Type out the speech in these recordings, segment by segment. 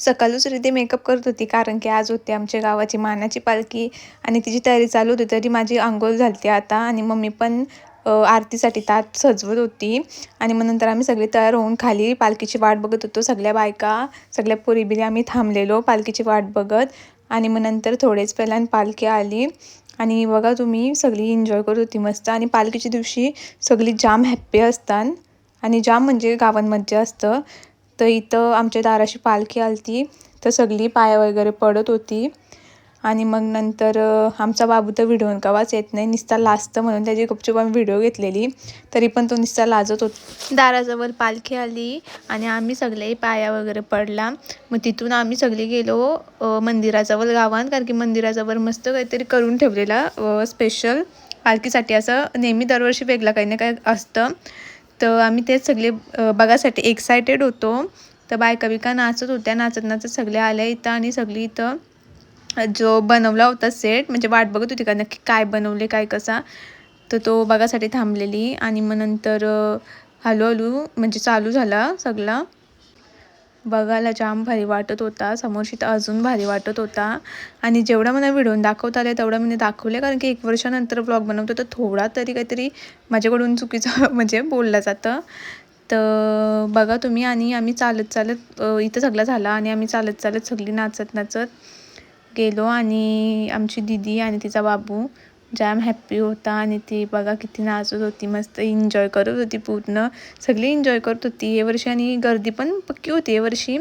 सकाळच रिद्धी मेकअप करत होती, कारण की आज होती आमच्या गावाची मानाची पालखी आणि तिची तयारी चालू होती. तरी माझी अंघोळ झाली आता आणि मम्मी पण आरतीसाठी ताट सजवत होती. आणि मग नंतर आम्ही सगळे तयार होऊन खाली पालखीची वाट बघत होतो. सगळ्या बायका, सगळ्या पोरी आम्ही थांबलेलो पालखीची वाट बघत. आणि मग नंतर थोडेच पहिल्यान पालखी आली आणि बघा तुम्ही सगळी एन्जॉय करत होती मस्त. आणि पालखीच्या दिवशी सगळी जाम हॅप्पी असतात आणि जाम म्हणजे गावांमध्ये असतं. तर इथं आमच्या दाराशी पालखी आलती, तर सगळी पाया वगैरे पडत होती. आणि मग नंतर आमचा बाबू तर व्हिडिओ कवाच येत नाही, नुसता लाजतं म्हणून त्याची गुपचूप आम्ही व्हिडिओ घेतलेली, तरी पण तो नुसता लाजत होता. दाराजवळ पालखी आली आणि आम्ही सगळे पाया वगैरे पडला. मग तिथून आम्ही सगळे गेलो मंदिराजवळ गावात, कारण की मंदिराजवळ मस्त काहीतरी करून ठेवलेला स्पेशल पालखीसाठी. असं नेहमी दरवर्षी वेगळं काही ना काही असतं. तर आम्ही तेच सगळे बघासाठी एक्सायटेड होतो. तर बायका बिका नाचत होत्या, नाचत नाचत सगळे आल्या इथं. आणि सगळी इथं जो बनवला होता सेट, म्हणजे वाट बघत होती का नक्की काय बनवले काय कसा, तर तो बघासाठी थांबलेली. आणि मग नंतर हळूहळू म्हणजे चालू झाला सगळा. बघायला जाम भारी वाटत होता, समोरशी तर अजून भारी वाटत होता. आणि जेवढा मला व्हिडिओ दाखवता आले तेवढा मी दाखवले, कारण की 1 वर्षानंतर ब्लॉग बनवतो तर थोडा तरी काहीतरी माझ्याकडून चुकीचं म्हणजे बोललं जातं. तर बघा तुम्ही. आणि आम्ही चालत चालत इथं सगळं झाला आणि आम्ही चालत चालत सगळी नाचत नाचत गेलो. आणि आमची दीदी आणि तिचा बाबू जाम हॅप्पी होता. आणि ती बघा किती नाचत होती, मस्त एन्जॉय करत होती, पूर्ण सगळी एन्जॉय करत होती या वर्षी. आणि गर्दी पण पक्की होती या वर्षी.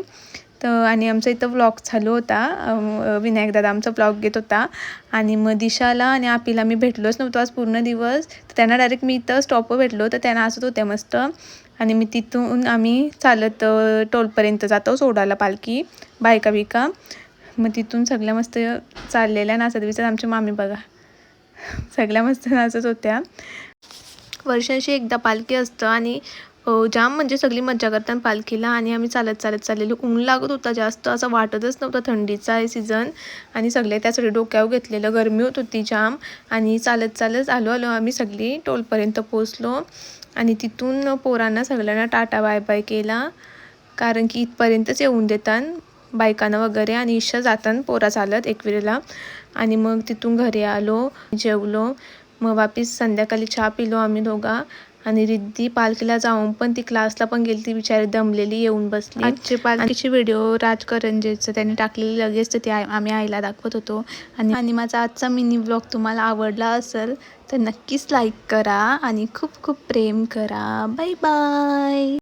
तर आणि आमचा इथं व्लॉग चालू होता, विनायक दादा आमचा व्लॉग घेत होता. आणि मग दिशाला आणि आपीला मी भेटलोच नव्हतो आज पूर्ण दिवस. तर त्यांना डायरेक्ट मी इथं स्टॉपवर भेटलो, तर त्या नाचत होत्या मस्त. आणि मी तिथून आम्ही चालत टोलपर्यंत जातो सोडायला पालखी बायका बिका. मग तिथून सगळ्या मस्त चाललेल्या नाचत विचत. आमची मामी बघा सगळ्या मस्त नाचत होत्या. वर्षांशी एकदा पालखी असतं आणि जाम म्हणजे सगळी मज्जा करतात पालखीला. आणि आम्ही चालत चालत चाललेलो, ऊन लागत होता जास्त, असं वाटतच नव्हतं थंडीचा आहे सीझन. आणि सगळे त्यासाठी डोक्यावर घेतलेलं, गरमी होत होती जाम. आणि चालत चालत आलो आम्ही सगळी टोलपर्यंत पोचलो. आणि तिथून पोरांना सगळ्यांना टाटा बाय बाय केला, कारण की इथपर्यंतच येऊन देतात बायकांना वगैरे. आणि इच्छा जातात पोरा चालत एकविरेला. आणि मग तिथून घरी आलो, जेवलो. मग वापिस संध्याकाळी चहा पिलो आम्ही दोघा. आणि रिद्धी पालखीला जाऊन पण ती क्लासला पण गेली, ती बिचारी दमलेली येऊन बसली. आजची पालखीची व्हिडिओ राजकरंजेचं त्यांनी टाकलेली लगेच, तर ती आम्ही आईला दाखवत होतो. आणि माझा आजचा मिनी व्लॉग तुम्हाला आवडला असेल तर नक्कीच लाईक करा आणि खूप खूप प्रेम करा. Bye bye.